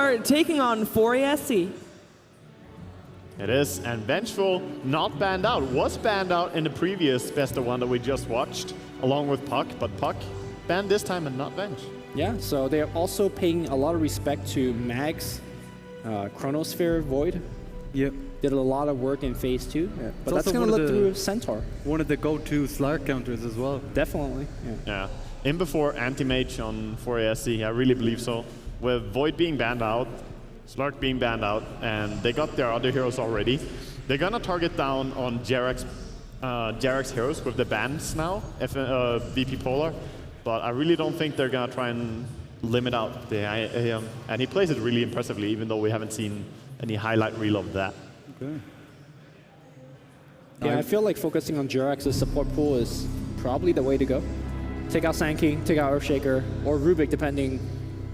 Start taking on 4ASC. It is, and Vengeful not banned out. Was banned out in the previous Best of One that we just watched, along with Puck, but Puck banned this time and not Venge. Yeah, so they're also paying a lot of respect to Mag's Chronosphere Void. Yep. Did a lot of work in Phase 2, Yeah. but that's going to look through Centaur. One of the go-to Slark counters as well. Definitely. Yeah. In before Anti-Mage on 4ASC, I really believe so. With Void being banned out, Slark being banned out, and they got their other heroes already. They're gonna target down on Jarek's heroes with the bans now, VP Polar, but I really don't think they're gonna try and limit out the IAM. And he plays it really impressively, even though we haven't seen any highlight reel of that. Okay. Yeah, I feel like focusing on Jarek's support pool is probably the way to go. Take out Sand King, take out Earthshaker, or Rubik, depending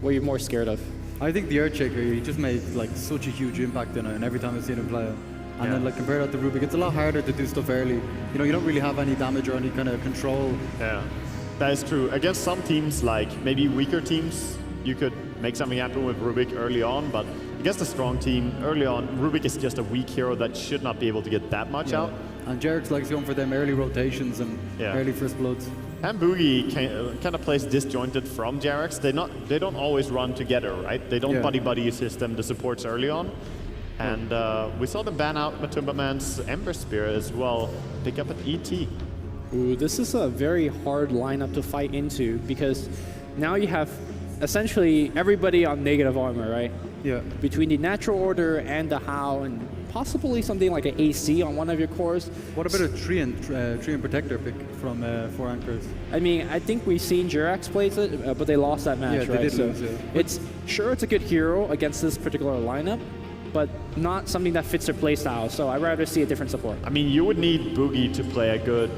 what you're more scared of. I think the Earthshaker, he just made like such a huge impact in it, and every time I've seen him play it. And then like compared that to Rubik, it's a lot harder to do stuff early. You know, you don't really have any damage or any kind of control. Yeah, that is true. Against some teams, like maybe weaker teams, you could make something happen with Rubik early on, but against a strong team, early on, Rubik is just a weak hero that should not be able to get that much out. And Jarek's likes going for them early rotations and early first bloods. And Boogie kind of plays disjointed from Jarek's. They don't always run together, right? They don't buddy system the supports early on. And we saw them ban out Matumba Man's Ember Spear as well, pick up an ET. Ooh, this is a very hard lineup to fight into because now you have essentially everybody on negative armor, right? Yeah. Between the natural order and the How, and possibly something like an AC on one of your cores. What about a tree and protector pick from 4 Anchors? I mean, I think we've seen Jirax plays it, but they lost that match, right? They did lose, it's a good hero against this particular lineup, but not something that fits their playstyle. So I'd rather see a different support. I mean, you would need Boogie to play a good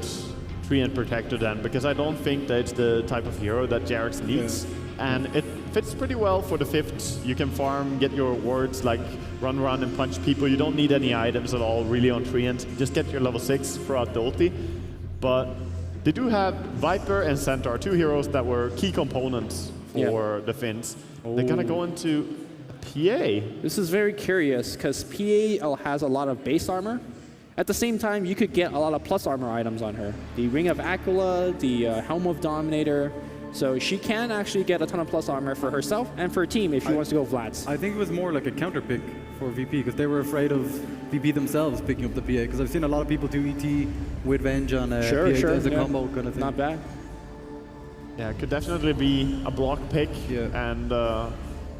tree and protector then, because I don't think that it's the type of hero that Jarex needs. And it fits pretty well for the 5th. You can farm, get your wards, like run and punch people. You don't need any items at all really on Treant. Just get your level 6 throughout the ulti. But they do have Viper and Centaur, 2 heroes that were key components for the Finns. They're gonna go into PA. This is very curious because PA has a lot of base armor. At the same time, you could get a lot of plus armor items on her. The Ring of Aquila, the Helm of Dominator. So she can actually get a ton of plus armor for herself and for her team if she wants to go Vlad's. I think it was more like a counter pick for VP because they were afraid of VP themselves picking up the PA because I've seen a lot of people do ET with Venge on PA as a combo kind of thing. Not bad. Yeah, it could definitely be a block pick. And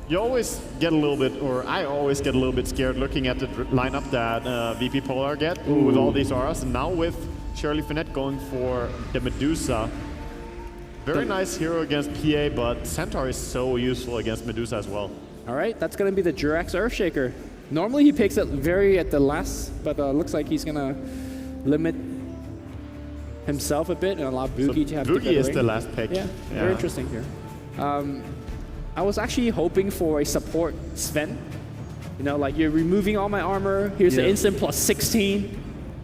you always get a little bit, or I always get a little bit scared looking at the lineup that VP Polar get with all these auras. And now with Shirley Finette going for the Medusa. Very nice hero against PA, but Centaur is so useful against Medusa as well. All right, that's going to be the Jirax Earthshaker. Normally he picks it very at the last, but looks like he's going to limit himself a bit and allow Boogie to have Boogie is the last pick. Yeah, very interesting here. I was actually hoping for a support Sven. You know, like you're removing all my armor, here's the instant plus 16.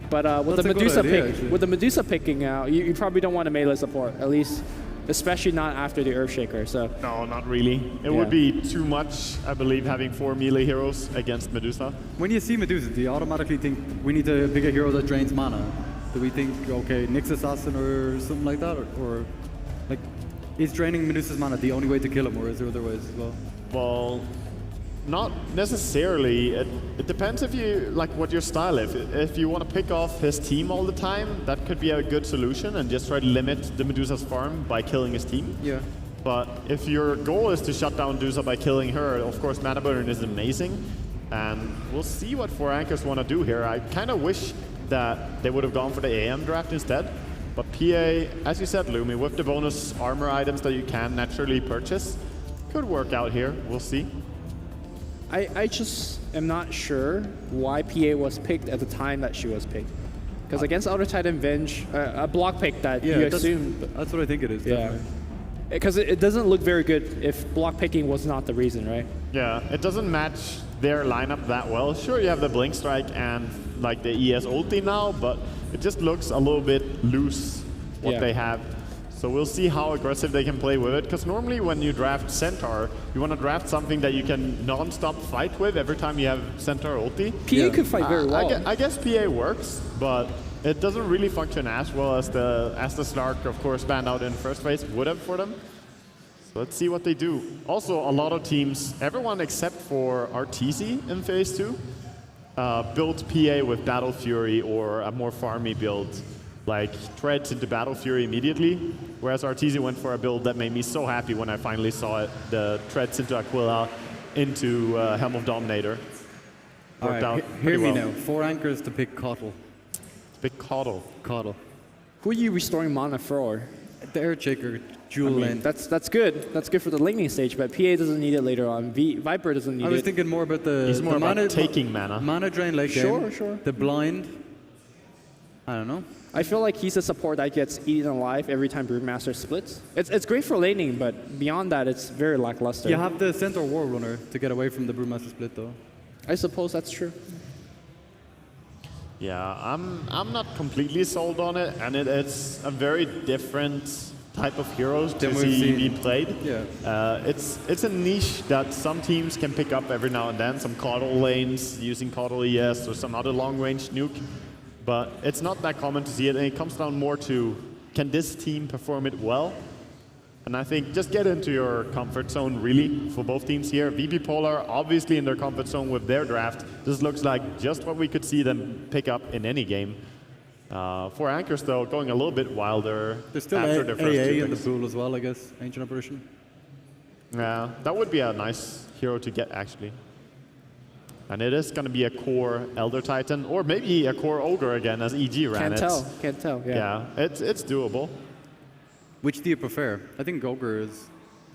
But with the Medusa picking out, you probably don't want a melee support, at least. Especially not after the Earthshaker, so. No, not really. It would be too much, I believe, having 4 melee heroes against Medusa. When you see Medusa, do you automatically think we need to pick a hero that drains mana? Do we think, okay, Nyx Assassin or something like that? Or like, is draining Medusa's mana the only way to kill him, or is there other ways as well? Well, not necessarily. It depends if you like what your style is. If you want to pick off his team all the time, that could be a good solution and just try to limit the Medusa's farm by killing his team. Yeah. But if your goal is to shut down Medusa by killing her, of course Mana Burn is amazing. And we'll see what 4 Anchors want to do here. I kind of wish that they would have gone for the AM draft instead. But PA, as you said, Lumi, with the bonus armor items that you can naturally purchase, could work out here. We'll see. I just am not sure why PA was picked at the time that she was picked. Because against Outer Titan Venge, a block pick that you assume. That's what I think it is. Yeah. Because it doesn't look very good if block picking was not the reason, right? Yeah, it doesn't match their lineup that well. Sure, you have the Blink Strike and like the ES ulti now, but it just looks a little bit loose what they have. So we'll see how aggressive they can play with it, because normally when you draft Centaur, you want to draft something that you can non-stop fight with every time you have Centaur ulti. PA could fight very well. I guess PA works, but it doesn't really function as well as the Slark, of course, banned out in first phase would have for them. So let's see what they do. Also, a lot of teams, everyone except for RTZ in phase 2, built PA with Battle Fury or a more farmy build, like Treads into Battle Fury immediately, whereas RTZ went for a build that made me so happy when I finally saw it, the Treads into Aquila into Helm of Dominator. Worked out hear me well. now. 4 anchors to pick Coddle. Big Coddle. Coddle. Who are you restoring mana for? The Earthshaker, dual lane. That's good. That's good for the laning stage, but PA doesn't need it later on. Viper doesn't need it. I was thinking more about the, He's more the about mana, taking mana. Mana drain late game. Sure. The blind. I don't know. I feel like he's a support that gets eaten alive every time Brewmaster splits. It's great for laning, but beyond that, it's very lackluster. You have the Centaur War Runner to get away from the Brewmaster split, though. I suppose that's true. Yeah, I'm not completely sold on it, and it's a very different type of heroes to see be played. Yeah. It's a niche that some teams can pick up every now and then, some Coddle lanes using Coddle ES or some other long-range nuke, but it's not that common to see it, and it comes down more to, can this team perform it well? And I think just get into your comfort zone, really, for both teams here. VP Polar, obviously in their comfort zone with their draft. This looks like just what we could see them pick up in any game. For Anchors, though, going a little bit wilder. There's still after their first AA two in the picks. pool as well, I guess. Ancient Apparition. Yeah, that would be a nice hero to get, actually. And it is going to be a core Elder Titan, or maybe a core Ogre again, as EG ran it. Can't tell. Yeah, it's doable. Which do you prefer? I think Ogre is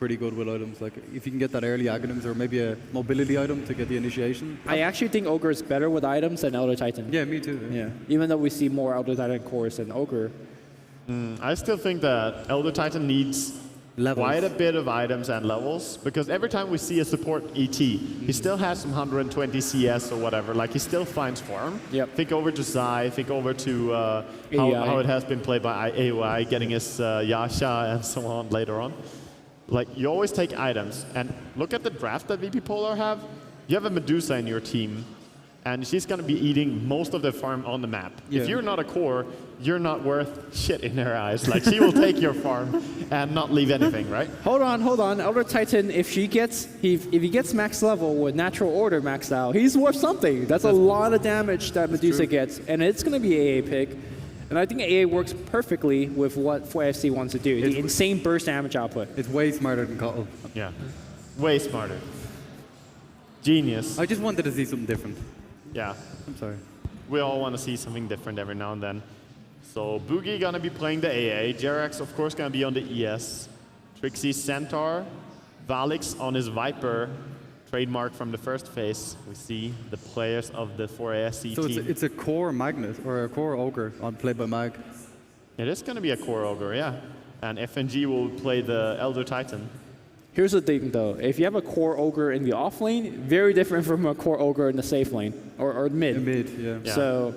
pretty good with items. Like, if you can get that early Aghanims or maybe a mobility item to get the initiation. I actually think Ogre is better with items than Elder Titan. Yeah, me too. Yeah. Even though we see more Elder Titan cores than Ogre. I still think that Elder Titan needs Levels. quite a bit of items and levels, because every time we see a support ET, he still has some 120 CS or whatever. Like, he still finds farm. Yep. Think over to Zai, think over to how it has been played by AOI, getting his Yasha and so on later on. Like, you always take items, and look at the draft that VP Polar have. You have a Medusa in your team, and she's going to be eating most of the farm on the map. Yeah. If you're not a core, you're not worth shit in her eyes. Like, she will take your farm and not leave anything, right? Hold on. Elder Titan, if he gets max level with natural order maxed out, he's worth something. That's a lot of damage that Medusa gets, and it's going to be AA pick. And I think AA works perfectly with what 4FC wants to do, the insane burst damage output. It's way smarter than Coddle. Yeah, way smarter. Genius. I just wanted to see something different. Yeah, I'm sorry. we all want to see something different every now and then. So Boogie gonna be playing the AA. Jerax, of course, gonna be on the ES. Trixie Centaur. Valix on his Viper. Trademark from the first phase. We see the players of the 4ASC So team. it's a core Magnus or a core Ogre on played by Mag. It is gonna be a core Ogre, yeah. And FNG will play the Elder Titan. Here's the thing, though. If you have a core Ogre in the off lane, very different from a core Ogre in the safe lane or mid. In mid, yeah. Yeah. So,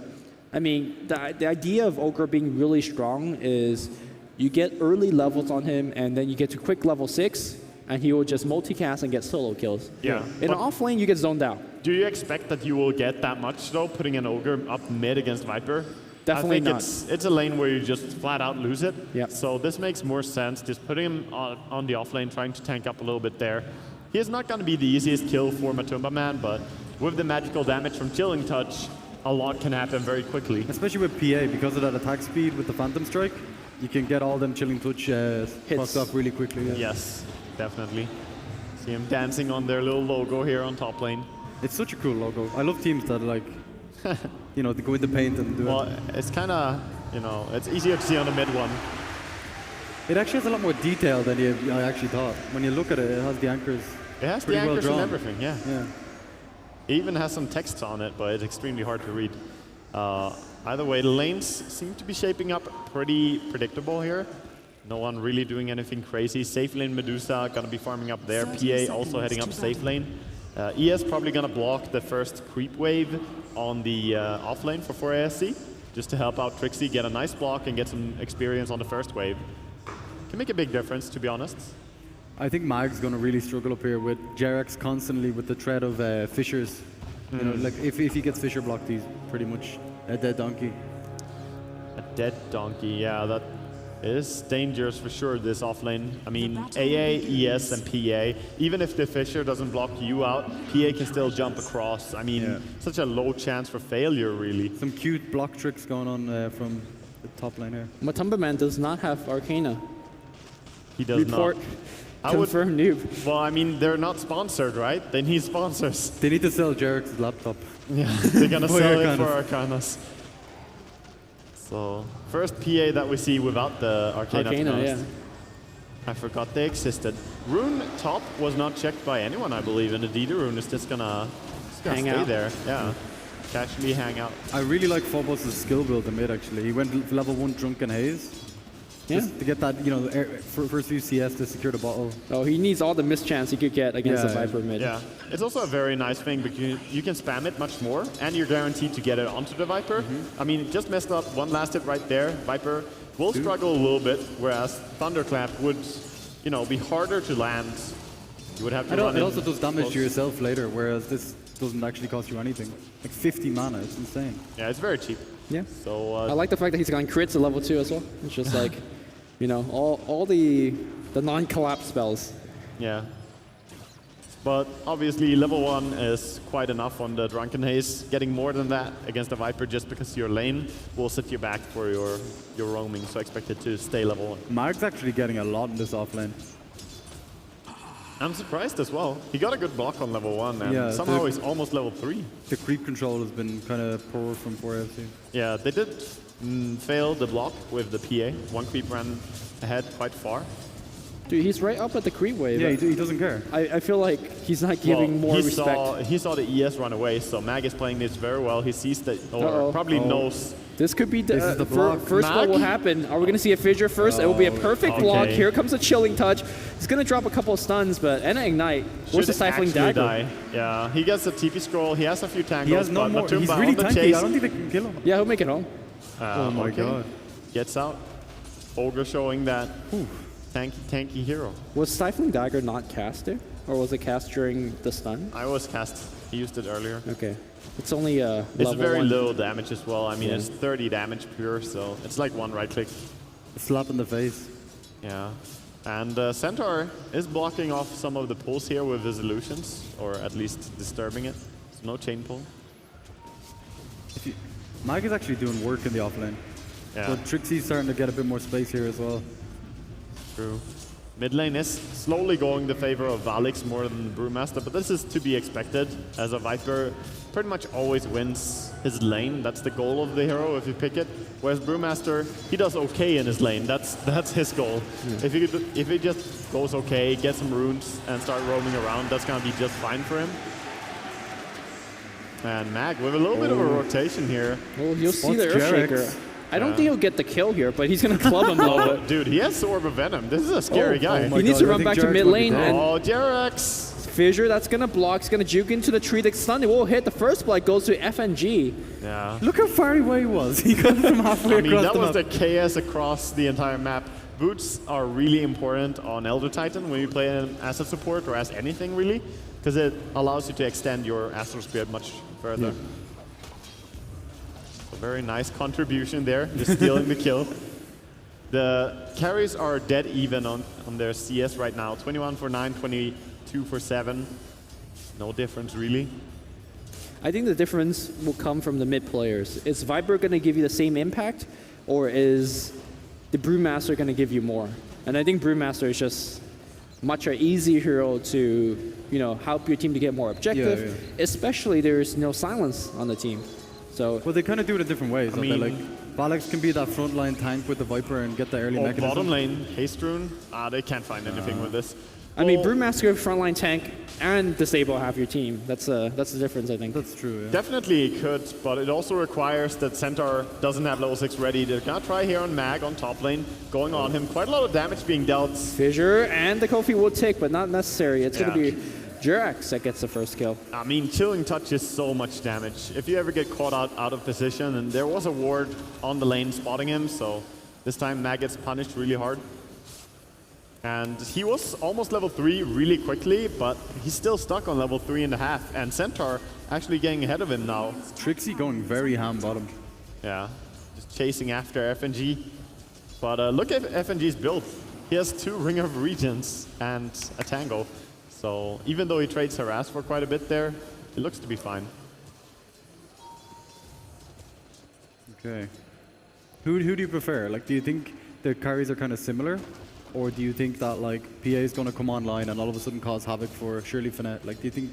I mean, the idea of Ogre being really strong is you get early levels on him, and then you get to quick level 6, and he will just multicast and get solo kills. Yeah. In an off lane, you get zoned out. Do you expect that you will get that much, though, putting an Ogre up mid against Viper? Definitely I think not. it's a lane where you just flat out lose it. Yep. So this makes more sense, just putting him on the off lane, trying to tank up a little bit there. He is not going to be the easiest kill for Matumba Man, but with the magical damage from Chilling Touch, a lot can happen very quickly. Especially with PA, because of that attack speed with the Phantom Strike, you can get all them Chilling Touch fucked up really quickly. Yeah. Yes, definitely. See him dancing on their little logo here on top lane. It's such a cool logo. I love teams that like, you know, they go in the paint and do Well, it. it's kind of, you know, it's easier to see on the mid one. It actually has a lot more detail than I actually thought. When you look at it, it has the anchors. It has the pretty well anchors and drawn. everything, yeah. Yeah. It even has some text on it, but it's extremely hard to read. Either way, the lanes seem to be shaping up pretty predictable here. No one really doing anything crazy. Safe lane Medusa gonna be farming up there. PA also heading up safe lane. ES probably gonna block the first creep wave on the off lane for 4ASC, just to help out Trixie get a nice block and get some experience on the first wave. can make a big difference, to be honest. I think Mag's going to really struggle up here with Jerax constantly with the threat of Fissures. You know, like if he gets Fissure blocked, he's pretty much a dead donkey. A dead donkey, yeah, that is dangerous for sure, this offlane. I mean, AA, ES, and PA, even if the Fissure doesn't block you out, PA can still jump across. I mean, such a low chance for failure, really. Some cute block tricks going on from the top lane here. Matumba Man does not have Arcana. He does Report. not. Confirmed noob. Well, I mean, they're not sponsored, right? They need sponsors. They need to sell Jerax's laptop. Yeah, they're gonna sell it for Arcanas. Arcanas. So, first PA that we see without the Arcana, yeah. I forgot they existed. Rune top was not checked by anyone, I believe, and the Dida Rune is just gonna Hang stay out. there. Yeah, casually hang out. I really like Phobos' skill build in mid, actually. He went level 1 Drunken Haze. Yeah. Just to get that, you know, first few CS to secure the bottle. Oh, he needs all the mischance he could get against the Yeah. Viper mid. Yeah, it's also a very nice thing because you can spam it much more, and you're guaranteed to get it onto the Viper. I mean, it just messed up one last hit right there. Viper will struggle a little bit, whereas Thunderclap would, you know, be harder to land. You would have to run It in also does damage close. to yourself later, whereas this doesn't actually cost you anything. Like 50 mana, it's insane. Yeah, it's very cheap. Yeah. So I like the fact that he's got crits at level 2 as well. It's just like, you know, all the non-collapse spells. yeah. But obviously, level 1 is quite enough on the Drunken Haze. Getting more than that against the Viper just because your lane will set you back for your roaming, so expect it to stay level 1. Mark's actually getting a lot in this offlane. I'm surprised as well. He got a good block on level 1, and Yeah, somehow he's almost level 3. The creep control has been kind of poor from 4FC. Yeah, they did fail the block with the PA. One creep ran ahead quite far. Dude, he's right up at the creep wave. Yeah, he doesn't care. I feel like he's not giving more respect. He saw the ES run away, so Mag is playing this very well. He sees that, or Uh-oh. probably knows. This could be the, This is the block. first what will happen. Are we going to see a fissure first? It will be a perfect block. okay. Here comes a chilling touch. He's going to drop a couple of stuns, but and an ignite. Where's the Should stifling actually dagger? die. Yeah, he gets a TP scroll. He has a few tangles. He has no but more. Matumba He's really on the tanky. chase. I don't think they can kill him. Yeah, he'll make it home. Oh my god. Gets out. Ogre showing that tanky hero. Was stifling dagger not casted, or was it cast during the stun? I was cast. He used it earlier. Okay, it's only It's level very 1. low damage as well. I mean, Yeah. it's 30 damage pure, so it's like one right click. A slap in the face. Yeah. And Centaur is blocking off some of the pulls here with his illusions, or at least disturbing it. So no chain pull. Mag is actually doing work in the offlane. Yeah, But Trixie's starting to get a bit more space here as well. true. Mid lane is slowly going the favor of Valix more than Brewmaster, but this is to be expected, as a Viper pretty much always wins his lane. That's the goal of the hero if you pick it. Whereas Brewmaster, he does okay in his lane. That's his goal. If he just goes okay, gets some runes, and start roaming around, that's gonna be just fine for him. And Mag with a little bit of a rotation here. Well, you'll see the Spots Earthshaker. Jerax. I don't think he'll get the kill here, but he's going to club him a little bit. Dude, he has Sword of Venom. This is a scary guy. my He needs God, to I run think back to Jerax mid might be lane dead. and Oh, Jerax! Fissure, that's going to block. It's going to juke into the tree. The stun, it will hit. The first blood goes to FNG. Yeah. Look how far away he was. He got from halfway I mean, across that the was map. the chaos across the entire map. Boots are really important on Elder Titan when you play him as a support or as anything really, because it allows you to extend your Astral Spirit much further. A very nice contribution there, just stealing the kill. The carries are dead even on their CS right now. 21 for 9, 22 for 7. No difference really. I think the difference will come from the mid players. Is Viper going to give you the same impact, or is the Brewmaster going to give you more? And I think Brewmaster is just much an easy hero to, you know, help your team to get more objective. Especially there's no silence on the team. So Well, they kind of do it in different ways. I don't they? mean- Like, Valix can be that frontline tank with the Viper and get the early Oh, mechanism. bottom lane, Haste Rune. They can't find anything with this. I mean, Well, Brewmaster frontline tank and disable half your team. That's the difference, I think. That's true, yeah. Definitely it could, but it also requires that Centaur doesn't have level 6 ready. They're gonna try here on Mag on top lane, going on him. Quite a lot of damage being dealt. Fissure and the Kofi will take, but not necessary. It's going to Yeah. be Jerax that gets the first kill. I mean, Chilling Touch is so much damage. If you ever get caught out of position, and there was a ward on the lane spotting him, so this time Mag gets punished really hard. And he was almost level 3 really quickly, but he's still stuck on level 3.5. And Centaur actually getting ahead of him now. Trixie going very ham bottom. Yeah, just chasing after FNG. But look at FNG's build. He has 2 Ring of Regents and a Tango. So even though he trades Harass for quite a bit there, it looks to be fine. Okay. Who do you prefer? Like, do you think the carries are kind of similar? Or do you think that, like, PA is going to come online and all of a sudden cause havoc for Shirley Finette? Like, do you think...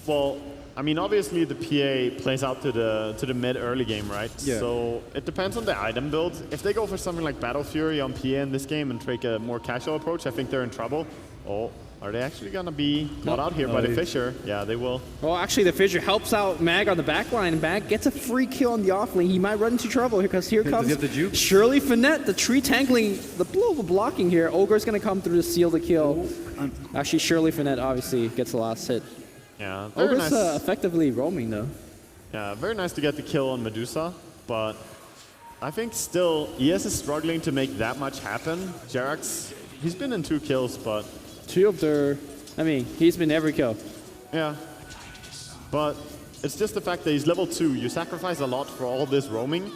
Well, I mean, obviously the PA plays out to the mid-early game, right? Yeah. So it depends on the item build. If they go for something like Battle Fury on PA in this game and take a more casual approach, I think they're in trouble. Oh, are they actually going to be caught out here by the Fissure? Yeah, they will. Well, actually, the Fissure helps out Mag on the back line. Mag gets a free kill on the off lane. He might run into trouble because here comes Does he have the juke? Shirley Finette, the tree tangling, the little blocking here. Ogre's going to come through to seal the kill. Actually, Shirley Finette obviously gets the last hit. Yeah, very Ogre's nice. effectively roaming, though. Yeah, very nice to get the kill on Medusa, but I think still ES is struggling to make that much happen. Jerax, he's been in 2 kills, but... 2 of their... I mean, he's been every kill. Yeah, but it's just the fact that he's level 2. You sacrifice a lot for all this roaming,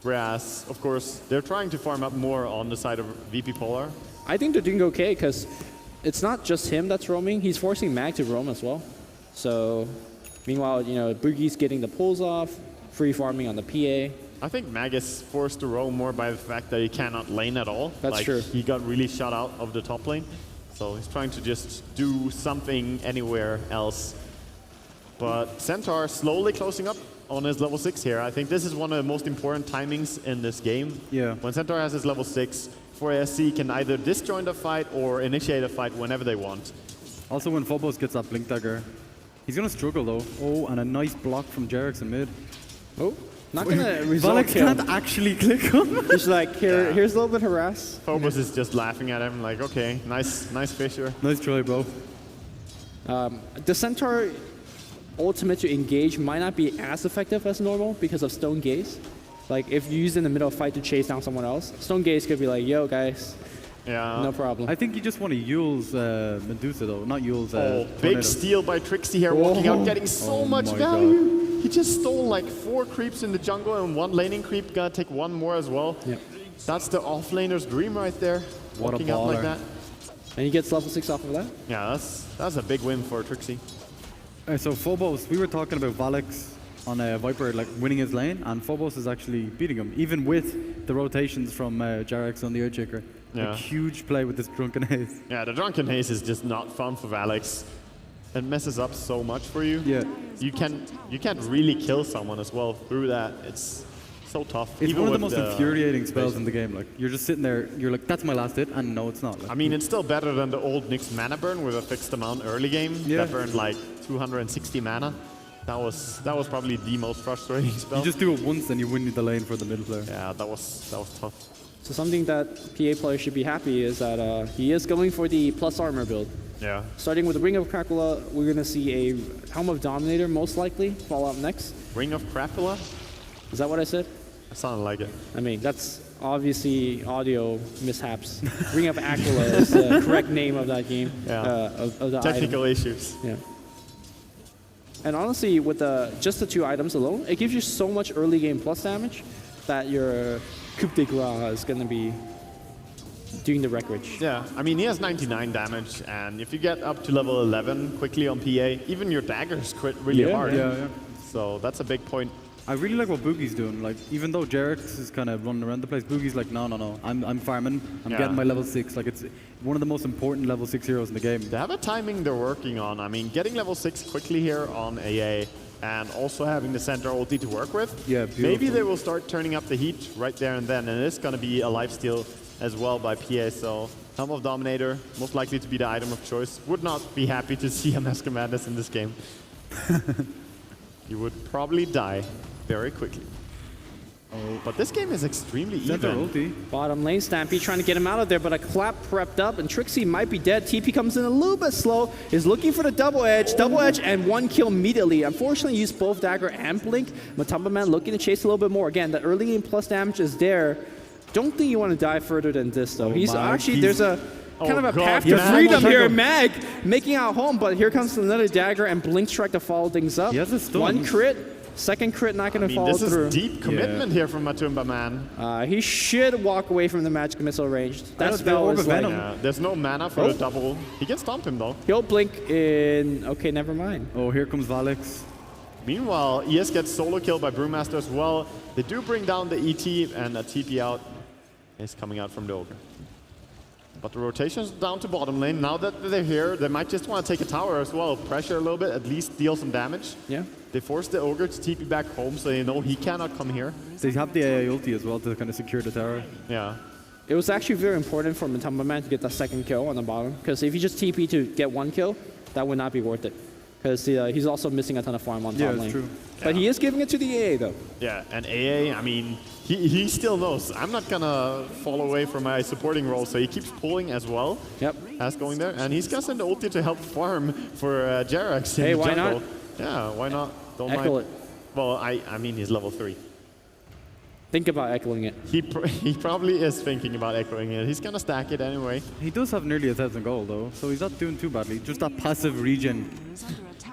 whereas, of course, they're trying to farm up more on the side of VP Polar. I think they're doing okay because it's not just him that's roaming. He's forcing Mag to roam as well. So, meanwhile, you know, Boogie's getting the pulls off, free farming on the PA. I think Mag is forced to roam more by the fact that he cannot lane at all. That's true. He got really shut out of the top lane. So he's trying to just do something anywhere else. But Centaur slowly closing up on his level 6 here. I think this is one of the most important timings in this game. Yeah. When Centaur has his level 6, 4ASC can either disjoin the fight or initiate a fight whenever they want. Also, when Phobos gets that Blink Dagger, he's going to struggle, though. Oh, and a nice block from Jerax in mid. Oh, not going to resolve Valek kill. can't actually click him. He's like, here's a little bit harass. Phobos is just laughing at him like, okay, nice Fissure. Nice try, bro. The Centaur ultimate to engage might not be as effective as normal because of Stone Gaze. Like, if you use it in the middle of fight to chase down someone else, Stone Gaze could be like, yo, guys, Yeah. no problem. I think you just want to Yule's Medusa, though, not Yule's Big Tornado. steal by Trixie here, walking out, getting so much my value. He just stole like 4 creeps in the jungle and 1 laning creep. Gonna take 1 more as well. Yep. That's the off-laner's dream right there. What a walking out like baller. that. And he gets level 6 off of that. Yeah, that's a big win for Trixie. So Phobos, we were talking about Valek's on Viper like winning his lane, and Phobos is actually beating him, even with the rotations from Jerax on the Earthshaker. Yeah. Like, huge play with this Drunken Haze. Yeah, the Drunken Haze is just not fun for Alex. It messes up so much for you. Yeah. You can't really kill someone as well through that. It's so tough. It's even one of the with most infuriating spells invasion. in the game. Like, you're just sitting there, you're like, that's my last hit, and no, it's not. Like, I mean, it's still better than the old Nyx mana burn with a fixed amount early game Yeah. that burned like 260 mana. That was probably the most frustrating spell. you just do it once and you win the lane for the middle player. Yeah, that was tough. So something that PA players should be happy is that he is going for the plus armor build. Yeah. Starting with the Ring of Cracula, we're going to see a Helm of Dominator most likely fall out next. Ring of Crapula? Is that what I said? That sounded like it. I mean, that's obviously audio mishaps. Ring of Aquila is the correct name of that game. Yeah. Of the Technical item. issues. Yeah. And honestly, with just the 2 items alone, it gives you so much early game plus damage that your Coup de Grace is going to be doing the wreckage. Yeah, I mean, he has 99 damage, and if you get up to level 11 quickly on PA, even your daggers crit really Yeah, hard. Yeah, yeah. So that's a big point. I really like what Boogie's doing. Like, even though Jerax is kind of running around the place, Boogie's like, no, I'm farming. I'm Yeah. getting my level 6. Like, it's one of the most important level 6 heroes in the game. They have a timing they're working on. I mean, getting level 6 quickly here on AA, and also having the center ulti to work with. Yeah, Maybe beautiful. they will start turning up the heat right there and then, and it's going to be a lifesteal as well by PA. So Helm of Dominator, most likely to be the item of choice. Would not be happy to see a Mask of Madness in this game. You would probably die very quickly. But this game is extremely Center even. ulti. Bottom lane, Stampede trying to get him out of there, but a clap prepped up, and Trixie might be dead. TP comes in a little bit slow, is looking for the double edge, and 1 kill immediately. Unfortunately, used both dagger and blink. Matumba Man looking to chase a little bit more. Again, the early game plus damage is there. Don't think you want to die further than this, though. Oh my, Actually, he's- there's a kind of a God, path to Mag. freedom here. Mag making out home, but here comes another dagger and blink strike to follow things up. He has a stun. One crit, second crit not going to follow this through. is deep commitment here from Matumba Man. He should walk away from the magic missile range. That spell is like, Yeah, there's no mana for the double. He can stomp him though. he'll blink in. Okay, never mind. Oh, here comes Valix. Meanwhile, ES gets solo killed by Brewmaster as well. They do bring down the ET, and a TP out is coming out from the Ogre. But the rotation's down to bottom lane. Now that they're here, they might just want to take a tower as well. Pressure a little bit, at least deal some damage. Yeah. They force the Ogre to TP back home, so they know he cannot come here. They have the AI ulti as well to kind of secure the tower. Yeah. It was actually very important for Matumba Man to get that second kill on the bottom, because if you just TP to get one kill, that would not be worth it. Because he's also missing a ton of farm on top lane. Yeah, true. But he is giving it to the AA though. Yeah, and AA, I mean, he still knows. I'm not gonna fall away from my supporting role, so he keeps pulling as well. Yep. As going there, and he's gonna send the ulti to help farm for Jerax in Hey, the why jungle. not? Yeah, why not? Don't Echo mind. it. Well, I mean, he's level 3. Think about echoing it. He probably is thinking about echoing it. He's gonna stack it anyway. He does have nearly 1,000 gold though, so he's not doing too badly. Just that passive regen.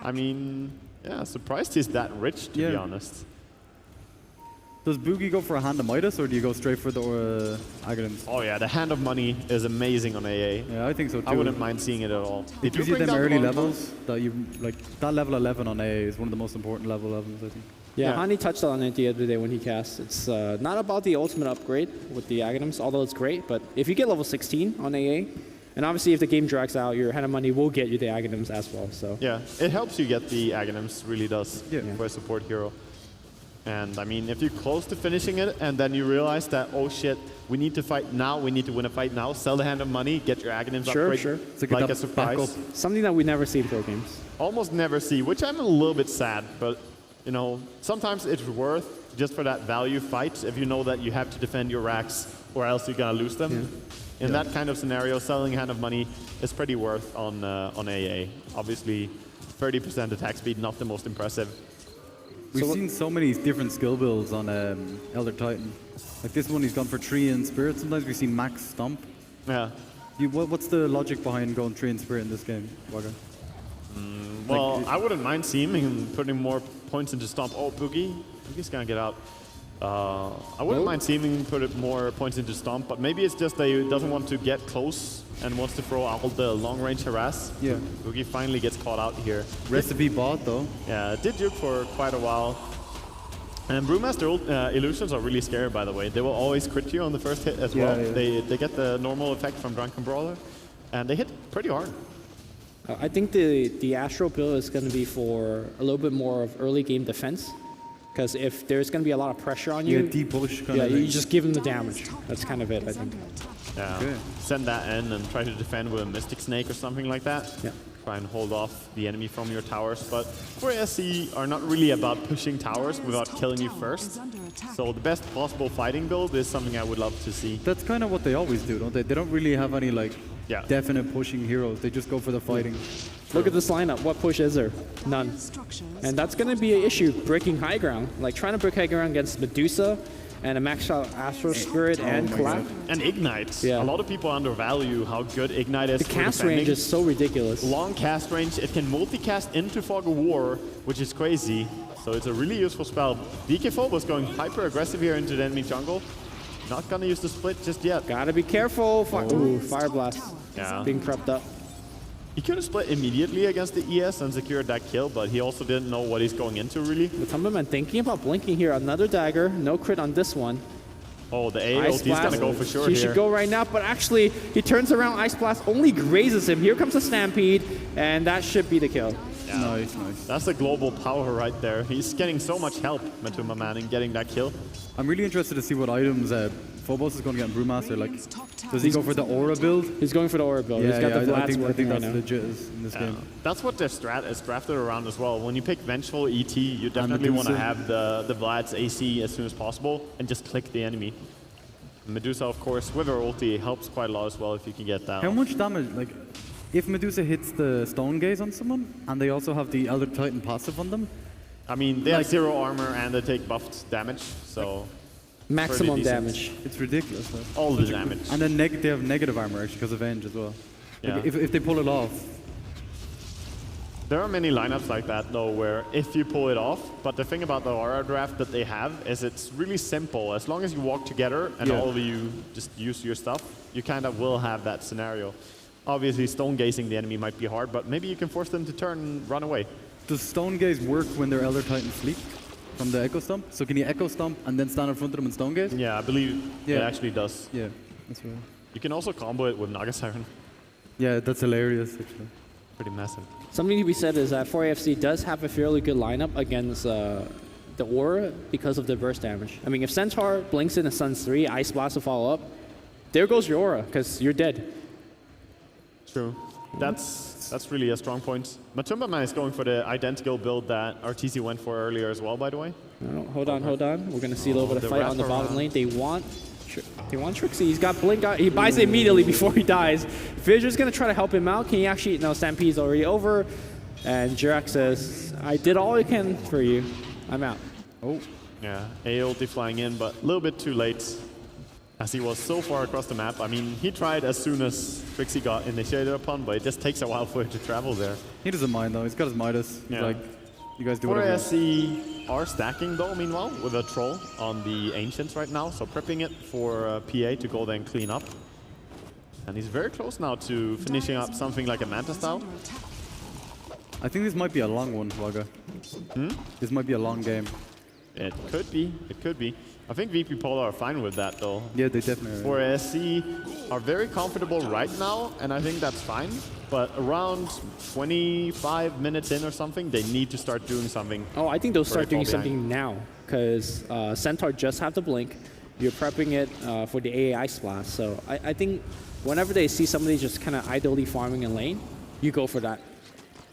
I mean, yeah, surprised he's that rich, to be honest. Does Boogie go for a Hand of Midas, or do you go straight for the Aghanim's? Oh yeah, the Hand of Money is amazing on AA. Yeah, I think so too. I wouldn't mind seeing it at all. It gives you them early levels that you like. That level 11 on AA is one of the most important levels, I think. Yeah, Yeah. Hani touched on it the other day when he cast. It's not about the ultimate upgrade with the Aghanims, although it's great, but if you get level 16 on AA, and obviously if the game drags out, your Hand of Money will get you the Aghanims as well. So Yeah, it helps you get the Aghanims, really does, Yeah. for a support hero. And I mean, if you're close to finishing it and then you realize that, oh shit, we need to fight now, we need to win a fight now, sell the Hand of Money, get your Aghanims Sure, upgrade sure. It's like like that a surprise. backup. something that we never see in pro games. Almost never see, which I'm a little bit sad, but you know, sometimes it's worth just for that value fight if you know that you have to defend your racks or else you're gonna lose them. In that kind of scenario, selling Hand of Money is pretty worth on AA. Obviously, 30% attack speed, not the most impressive. We've seen so many different skill builds on Elder Titan. Like this one, he's gone for 3 in Spirit. Sometimes we've seen Max Stomp. Yeah. What's the logic behind going 3 in Spirit in this game, Wagga? Well, I wouldn't mind seeming and putting more points into Stomp. Oh, Boogie. Boogie's gonna get out. I wouldn't mind seeming put more points into Stomp, but maybe it's just that he doesn't want to get close and wants to throw out the long-range harass. Yeah. Boogie finally gets caught out here. Recipe bot though. Yeah, it did juke for quite a while. And Brewmaster illusions are really scary, by the way. They will always crit you on the first hit as well. Yeah. They get the normal effect from Drunken Brawler, and they hit pretty hard. I think the Astro build is going to be for a little bit more of early game defense. Because if there's going to be a lot of pressure on you, deep push kind of you thing. just give him the damage. That's kind of it, I think. Yeah. Okay. Send that in and try to defend with a Mystic Snake or something like that. Yeah. Try and hold off the enemy from your towers. But 4SC are not really about pushing towers without killing you first. So the best possible fighting build is something I would love to see. That's kind of what they always do, don't they? They don't really have any like Yeah. definite pushing heroes. They just go for the fighting. Look at this lineup. What push is there? None. And that's going to be an issue breaking high ground. Like trying to break high ground against Medusa and a maxed out Astro Spirit and Collapse. And Ignite. Yeah. A lot of people undervalue how good Ignite is The for cast defending. range is so ridiculous. Long cast range. It can multicast into Fog of War, which is crazy. So it's a really useful spell. DK Phobos going hyper aggressive here into the enemy jungle. Not gonna use the split just yet. Gotta be careful. Ooh, Fire Blast. Yeah. Being crept up. He could have split immediately against the ES and secured that kill, but he also didn't know what he's going into really. Matumba thinking about blinking here. Another dagger. No crit on this one. Oh, the A Ice ult, he's gonna Blast. go for sure He here. should go right now, but actually he turns around. Ice Blast only grazes him. Here comes a Stampede, and that should be the kill. Yeah. Nice, nice. That's the global power right there. He's getting so much help, Matumba Man, in getting that kill. I'm really interested to see what items Phobos is going to get in Brewmaster. Like, does he go for the Aura build? He's going for the Aura build. He's got the I Vlads think working right that's now. legit in this game. That's what their strat is drafted around as well. When you pick Vengeful ET, you definitely want to Medusa. have the Vlad's AC as soon as possible and just click the enemy. Medusa, of course, with her ulti helps quite a lot as well if you can get that. How much damage, like, if Medusa hits the Stone Gaze on someone, and they also have the Elder Titan passive on them, I mean, they have 0 armor and they take buffed damage, so... Maximum decent. damage. It's ridiculous. Right? All the damage. And then they have negative armor actually because of Venge as well. Yeah. Like if they pull it off. There are many lineups like that though, where if you pull it off, but the thing about the aura draft that they have is it's really simple. As long as you walk together and all of you just use your stuff, you kind of will have that scenario. Obviously, stone gazing the enemy might be hard, but maybe you can force them to turn and run away. Does stone gaze work when their Elder Titans sleep from the Echo Stomp? So can you Echo Stomp and then stand in front of them and stone gaze? Yeah, I believe it actually does. Yeah, that's right. You can also combo it with Naga Siren. Yeah, that's hilarious actually. Pretty massive. Something to be said is that 4AFC does have a fairly good lineup against the Aura because of the burst damage. I mean, if Centaur blinks in a Suns 3, Ice Blast to follow up, there goes your Aura, because you're dead. True. That's really a strong point. Matumba Man is going for the identical build that RTC went for earlier as well, by the way. Oh, hold on. We're going to see a little bit of fight on the bottom lane. They want Trixie. He's got Blink out. He buys it immediately before he dies. Fissure's going to try to help him out. Can he actually? No, Stampede's already over. And Jirac says, I did all I can for you. I'm out. Oh. Yeah, A ulti flying in, but a little bit too late. As he was so far across the map. I mean, he tried as soon as Trixie got initiated upon, but it just takes a while for it to travel there. He doesn't mind though. He's got his Midas. Yeah. Like, you guys do whatever. 4SC are stacking though, meanwhile, with a troll on the Ancients right now. So prepping it for PA to go there and clean up. And he's very close now to finishing up something like a Manta style. I think this might be a long one, Waga. This might be a long game. It could be. It could be. I think VP Polar are fine with that though. Yeah, they definitely are. 4SC are very comfortable right now, and I think that's fine. But around 25 minutes in or something, they need to start doing something. Oh, I think they'll start doing something now, because Centaur just have the blink. You're prepping it for the AI splash. So I think whenever they see somebody just kind of idly farming in lane, you go for that.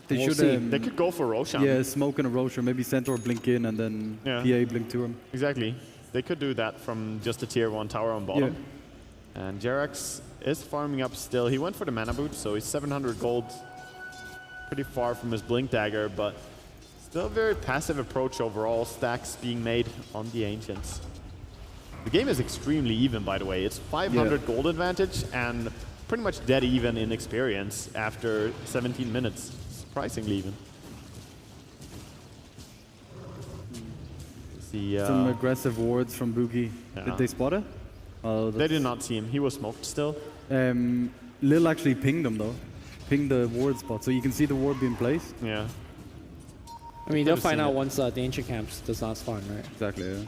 They We'll should. They could go for Roshan. Yeah, smoke and a Roshan. Maybe Centaur blink in and then PA blink to him. Exactly. They could do that from just a tier 1 tower on bottom. Yeah. And Jerax is farming up still. He went for the mana boot, so he's 700 gold. Pretty far from his blink dagger, but still a very passive approach overall. Stacks being made on the Ancients. The game is extremely even, by the way. It's 500 gold advantage and pretty much dead even in experience after 17 minutes. Surprisingly even. Some aggressive wards from Boogie. Yeah. Did they spot it? They did not see him. He was smoked still. Lil actually pinged him though. Pinged the ward spot, so you can see the ward being placed. Yeah. I mean, they'll find out once the ancient camps does not spawn, right? Exactly, yeah.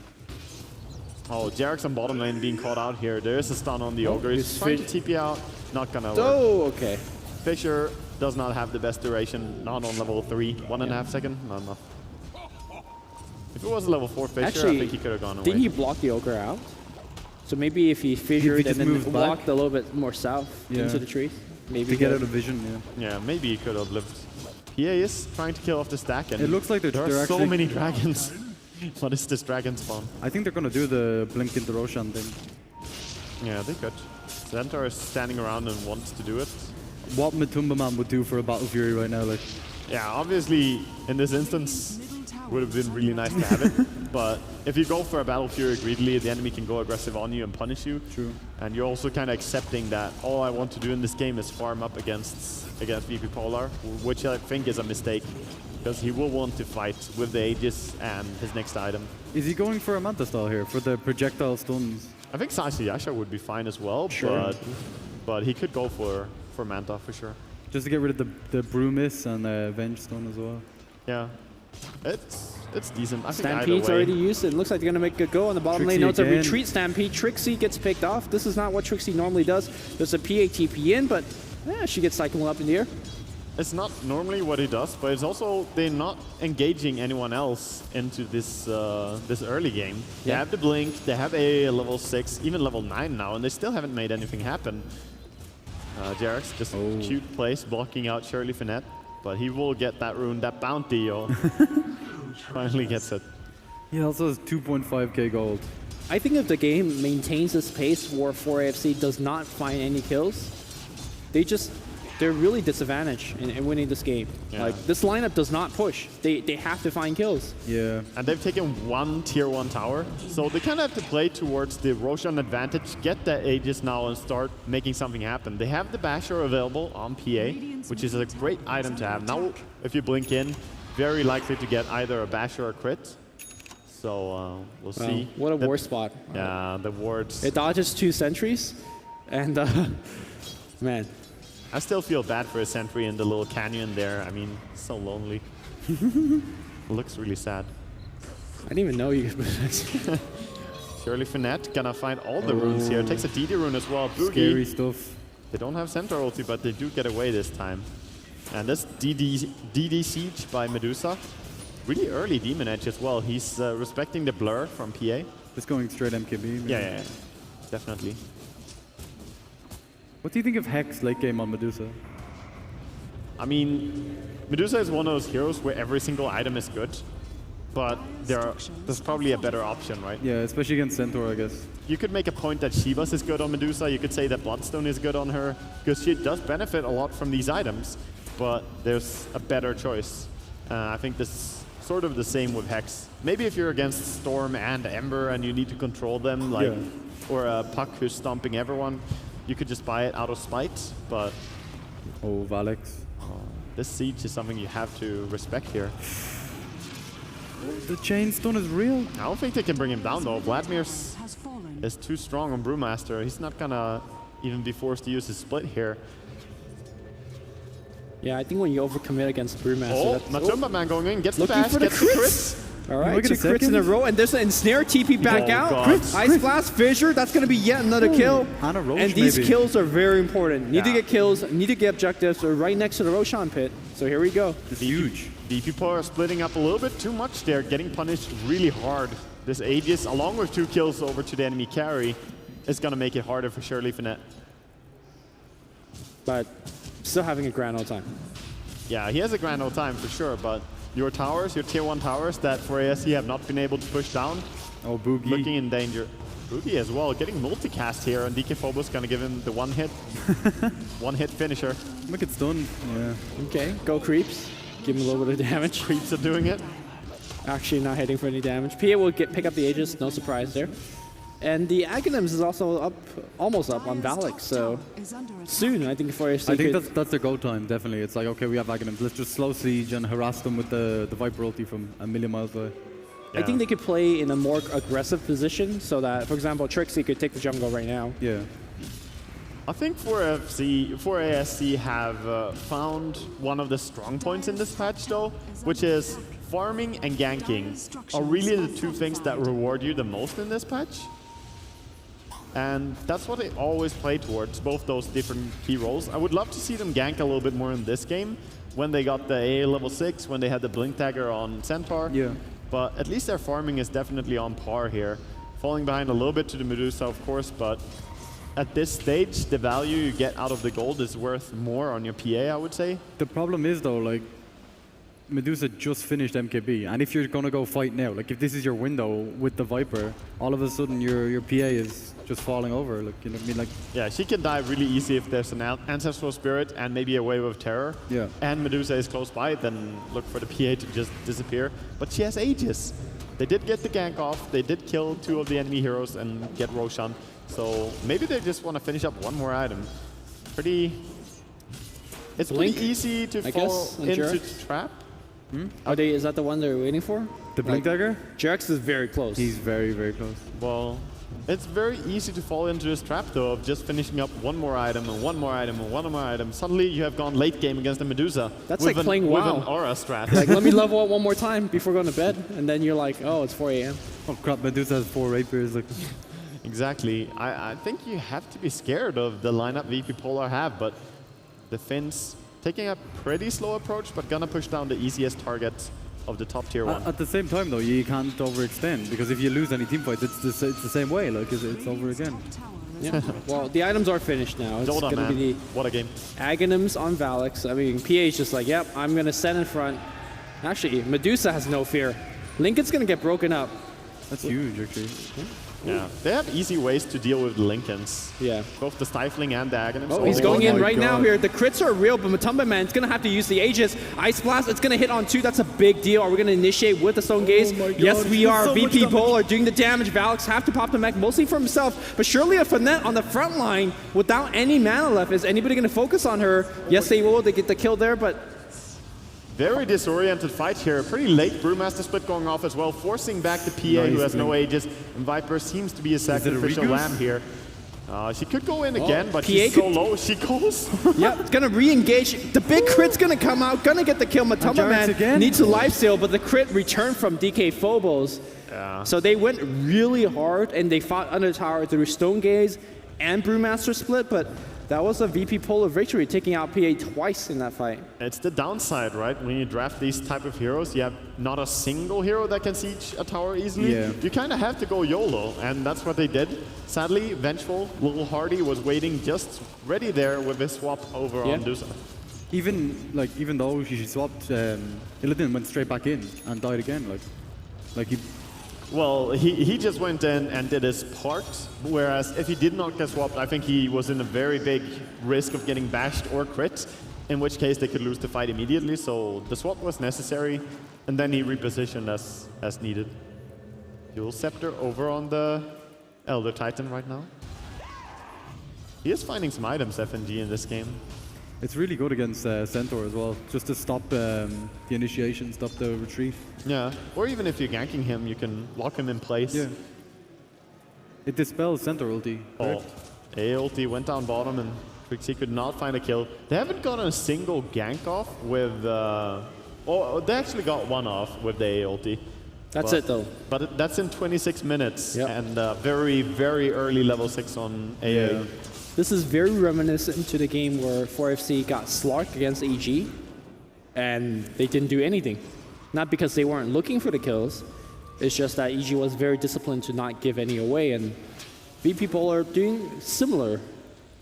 Oh, Jerax on bottom lane being caught out here. There is a stun on the Ogre. He's trying to TP out. Not gonna work. Oh, okay. Fissure does not have the best duration. Not on level 3. 1.5 seconds. Not enough. If it was a level 4 Fissure, Actually, I think he could have gone away. Didn't he block the Ogre out? So maybe if he fissured and then walked a little bit more south into the trees, maybe to get out of vision, Yeah, maybe he could have lived. PA is trying to kill off the stack, and it looks like there are so many dragons. What is this dragon spawn? I think they're gonna do the blink into Roshan thing. Yeah, they could. Centaur is standing around and wants to do it. What Matumba Man would do for a Battle Fury right now, like. Yeah, obviously in this instance would have been really nice to have it. But if you go for a Battle Fury greedily, the enemy can go aggressive on you and punish you. True. And you're also kind of accepting that all I want to do in this game is farm up against VP Polar, which I think is a mistake. Because he will want to fight with the Aegis and his next item. Is he going for a Manta style here, for the projectile stuns? I think Yasha would be fine as well, but he could go for Manta for sure. Just to get rid of the Brumis and the Venge Stone as well. Yeah, it's decent. I think Stampede's already used it. Looks like they're going to make a go on the bottom lane. No, it's a retreat Stampede. Trixie gets picked off. This is not what Trixie normally does. There's a PATP in, but she gets cycled up in the air. It's not normally what he does, but it's also they're not engaging anyone else into this this early game. They have the blink, they have a level 6, even level 9 now, and they still haven't made anything happen. Jerax just cute place, blocking out Shirley Finette, but he will get that rune, that bounty, finally gets it. He also has 2.5k gold. I think if the game maintains this pace where 4AFC does not find any kills, they just they're really disadvantaged in winning this game. Yeah. Like, this lineup does not push. They have to find kills. Yeah. And they've taken one tier 1 tower, so they kind of have to play towards the Roshan advantage, get that Aegis now and start making something happen. They have the Basher available on PA, which is a great item to have. Now, if you blink in, very likely to get either a Basher or a crit. So we'll see. What a war spot. Yeah, the wards. It dodges 2 sentries, and man. I still feel bad for a sentry in the little canyon there. I mean, so lonely. Looks really sad. I didn't even know you could put this. Shirley Finette gonna find all the runes here. Takes a DD rune as well. Boogie. Scary stuff. They don't have Centaur ulti, but they do get away this time. And this DD siege by Medusa. Really early Demon Edge as well. He's respecting the blur from PA. Just going straight MKB. Maybe. Yeah, definitely. What do you think of Hex late game on Medusa? I mean, Medusa is one of those heroes where every single item is good, but there's probably a better option, right? Yeah, especially against Centaur, I guess. You could make a point that Shivas is good on Medusa. You could say that Bloodstone is good on her, because she does benefit a lot from these items, but there's a better choice. I think this is sort of the same with Hex. Maybe if you're against Storm and Ember and you need to control them, like, or a Puck who's stomping everyone, you could just buy it out of spite, but... Oh, Valex. This siege is something you have to respect here. The chain stun is real. I don't think they can bring him down though. Vladimir is too strong on Brewmaster. He's not gonna even be forced to use his split here. Yeah, I think when you overcommit against Brewmaster, Oh, Matumba Man going in, gets the Looking bash, for the gets the crits. crit. All right, Look at 2 a crits in a second. row, and there's an ensnare TP back Oh, out. God. Ice Blast, Fissure, that's going to be yet another kill. And a Roche, and these maybe. kills are very important. Need to Yeah. get kills, need to get objectives. We're right next to the Roshan pit. So here we go. It's huge. The people are splitting up a little bit too much there, getting punished really hard. This Aegis, along with 2 kills over to the enemy carry, is gonna make it harder for Shirley Finette. But still having a grand old time. Yeah, he has a grand old time for sure, but your towers, your tier 1 towers that for ASC have not been able to push down, Oh, Boogie. looking in danger. Boogie as well, getting multicast here, and DK Phobos gonna give him the one hit finisher. Look, it's done. Yeah. Okay, go creeps. Give him a little bit of damage. Creeps are doing it. Actually not hitting for any damage. PA will pick up the Aegis, no surprise there. And the Aghanims is also up, almost up on Valak, so soon I think for ASC I think that's their go time, definitely. It's like, okay, we have Aghanims. Let's just slow siege and harass them with the Viper ulti from a million miles away. I think they could play in a more aggressive position so that, for example, Trixie could take the jungle right now. Yeah. I think for ASC have found one of the strong points in this patch though, which is farming and ganking are really the 2 things that reward you the most in this patch. And that's what they always play towards, both those different key roles. I would love to see them gank a little bit more in this game, when they got the AA level 6, when they had the Blink Dagger on Centaur. Yeah. But at least their farming is definitely on par here. Falling behind a little bit to the Medusa, of course, but at this stage, the value you get out of the gold is worth more on your PA, I would say. The problem is, though, like, Medusa just finished MKB, and if you're gonna go fight now, like if this is your window with the Viper, all of a sudden your PA is just falling over. Like, you know what I mean? Like, Yeah, she can die really easy if there's an Ancestral Spirit and maybe a Wave of Terror. Yeah. And Medusa is close by, then look for the PA to just disappear. But she has Aegis. They did get the gank off, they did kill 2 of the enemy heroes and get Roshan. So maybe they just want to finish up one more item. It's Blink, pretty easy to I fall guess, on into Jerax? trap. Is that the one they're waiting for? the Blink Dagger? Jerax is very close. He's very, very close. Well, it's very easy to fall into this trap though of just finishing up one more item and one more item and one more item. Suddenly you have gone late game against the Medusa. That's with like playing with WoW. an aura strat. Like, let me level up one more time before going to bed, and then you're like, oh, it's 4 a.m. Oh crap, Medusa has 4 rapiers. Like, Exactly. I think you have to be scared of the lineup VP Polar have, but the Finns taking a pretty slow approach, but gonna push down the easiest targets of the top tier 1. at the same time, though, you can't overextend, because if you lose any team fights, it's the same way. Like, it's over again. Yeah. Well, the items are finished now. It's Hold on, going to be man. What a game. the Aghanims on Valak. I mean, PA is just like, yep, I'm going to set in front. Actually, Medusa has no fear. Lincoln's going to get broken up. That's huge, actually. Yeah, they have easy ways to deal with Lincolns. Yeah. Both the stifling and the Aghanim. Oh, he's going in right now God. here. The crits are real, but Matumba Man's going to have to use the Aegis. Ice Blast, it's going to hit on 2. That's a big deal. Are we going to initiate with the Stone Gaze? my God, Yes, we he are. did so much VP damage. Bull are doing the damage. Valix have to pop the mech, mostly for himself. But surely a Finette on the front line without any mana left. Is anybody going to focus on her? Yes, they will. They get the kill there, but Very disoriented fight here. Pretty late Brewmaster split going off as well, forcing back the PA who has no Aegis. And Viper seems to be a sacrificial Rigus? lamb here. She could go in again, but PA she's so could- low. She goes. yeah, it's gonna re-engage. The big crit's gonna come out, gonna get the kill. Matumba Jarrett's Man again? needs a lifesteal, but the crit returned from DK Phobos. Yeah. So they went really hard and they fought under tower through Stone Gaze and Brewmaster split, but that was a VP Polar victory, taking out PA twice in that fight. It's the downside, right? When you draft these type of heroes, you have not a single hero that can siege a tower easily. Yeah. You kind of have to go YOLO, and that's what they did. Sadly, Vengeful, Little Hardy was waiting just ready there with his swap over on Dusa. Even though she swapped, Illidan went straight back in and died again. Like he. Well, he just went in and did his part, whereas if he did not get swapped, I think he was in a very big risk of getting bashed or crit, in which case they could lose the fight immediately, so the swap was necessary, and then he repositioned as needed. Dual Scepter over on the Elder Titan right now. He is finding some items, FNG, in this game. It's really good against Centaur as well, just to stop the initiation, stop the retreat. Yeah, or even if you're ganking him, you can lock him in place. Yeah. It dispels Centaur ulti. Oh, A ulti went down bottom and Trixie could not find a kill. They haven't gotten a single gank off with... oh, they actually got one off with the A ulti. That's it though. But that's in 26 minutes Yep. and very, very early level 6 on AA. Yeah. This is very reminiscent to the game where 4FC got slarked against EG, and they didn't do anything. Not because they weren't looking for the kills, it's just that EG was very disciplined to not give any away, and VP Polar are doing similar.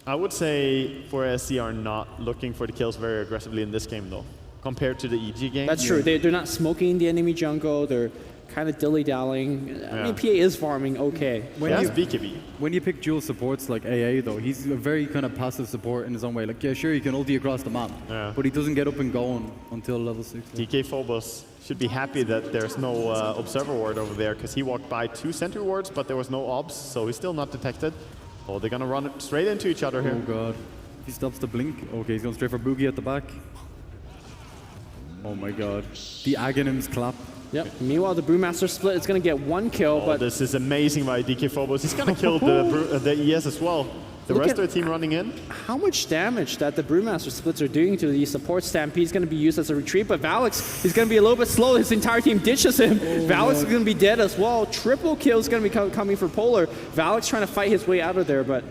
I would say 4SC are not looking for the kills very aggressively in this game though, compared to the EG game. That's true, they're not smoking the enemy jungle, they're kind of dilly-dallying. I mean, PA is farming okay. That's BKB. When you pick dual supports like AA though, he's a very kind of passive support in his own way. Like, yeah, sure, he can ulti across the map, but he doesn't get up and going until level 6. DK Phobos should be happy that there's no observer ward over there, because he walked by 2 sentry wards, but there was no obs, so he's still not detected. Oh, they're gonna run it straight into each other here. Oh god. He stops the blink. Okay, he's going straight for Boogie at the back. Oh my god. The Aghanim's clap. Yep. Meanwhile, the Brewmaster split is going to get 1 kill, Oh, but this is amazing by DK Phobos. He's gonna kill the ES as well. The Look rest at of the team running in. how much damage that the Brewmaster splits are doing to the support. Stampede is going to be used as a retreat, but Valix is going to be a little bit slow. His entire team ditches him. Valix is going to be dead as well. Triple kill is going to be coming for Polar. Valix trying to fight his way out of there, but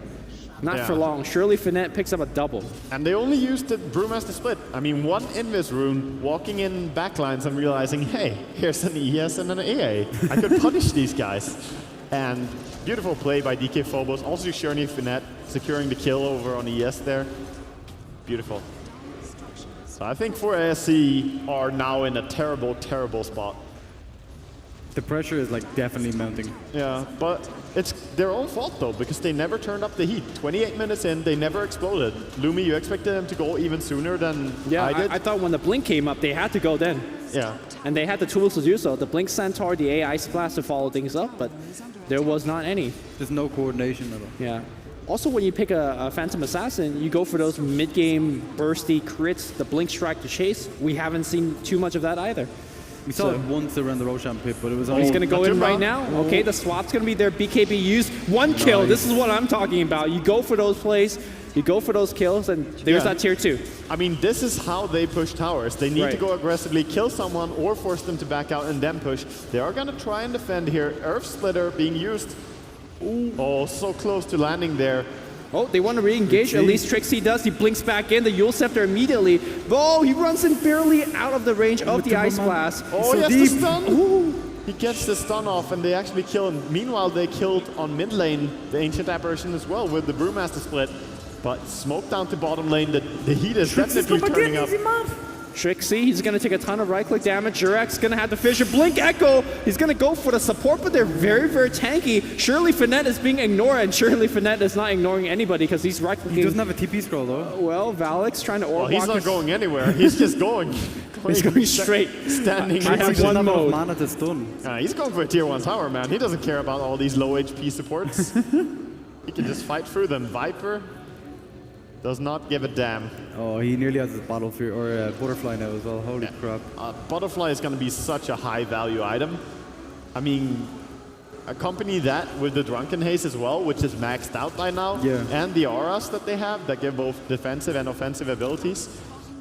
not for long. Surely Finette picks up a double. And they only used the Brewmaster split. I mean, one Invis rune, walking in backlines and realizing, hey, here's an ES and an AA. I could punish these guys. And beautiful play by DK Phobos. Also Shirney Finette securing the kill over on ES there. Beautiful. So I think 4ASC are now in a terrible, terrible spot. The pressure is like definitely mounting. Yeah, but it's their own fault though, because they never turned up the heat. 28 minutes in, they never exploded. Lumi, you expected them to go even sooner than I did? I thought when the blink came up, they had to go then. Yeah. And they had the tools to do so. The Blink Centaur, the AI Splash to follow things up, but there was not any. There's no coordination at all. Yeah. Also, when you pick a Phantom Assassin, you go for those mid-game bursty crits, the Blink Strike to chase. We haven't seen too much of that either. We saw it once around the Roshan pit, but it was He's all... going to go in right now. Okay, the swap's going to be there. BKB used. 1 kill. This is what I'm talking about. You go for those plays, you go for those kills, and there's that tier 2. I mean, this is how they push towers. They need to Right. go aggressively, kill someone, or force them to back out and then push. They are going to try and defend here. Earth Splitter being used. Ooh. Oh, so close to landing there. Oh, they want to re-engage. At least Trixie does. He blinks back in. The Yule Scepter immediately. Oh, he runs in barely out of the range of the Ice Blast. Oh, so yes, deep. the stun. Ooh. He gets the stun off, and they actually kill him. Meanwhile, they killed on mid lane the Ancient Apparition as well with the Brewmaster split. But smoke down to bottom lane. The heat is definitely turning up. Trixie, he's going to take a ton of right-click damage. Jurex going to have the Fissure. Blink Echo, he's going to go for the support, but they're very, very tanky. Surely Finette is being ignored, and surely Finette is not ignoring anybody because he's right-clicking. He doesn't have a TP scroll, though. Well, Valix trying to Well, he's not going anywhere. He's just going. He's going straight. Standing. I have one mode. Mana to stun. He's going for a tier 1 tower, man. He doesn't care about all these low HP supports. He can just fight through them. Viper does not give a damn. Oh, he nearly has his Battlefield or Butterfly now as well. Holy crap. Butterfly is going to be such a high value item. I mean, accompany that with the Drunken Haze as well, which is maxed out by now, and the auras that they have that give both defensive and offensive abilities.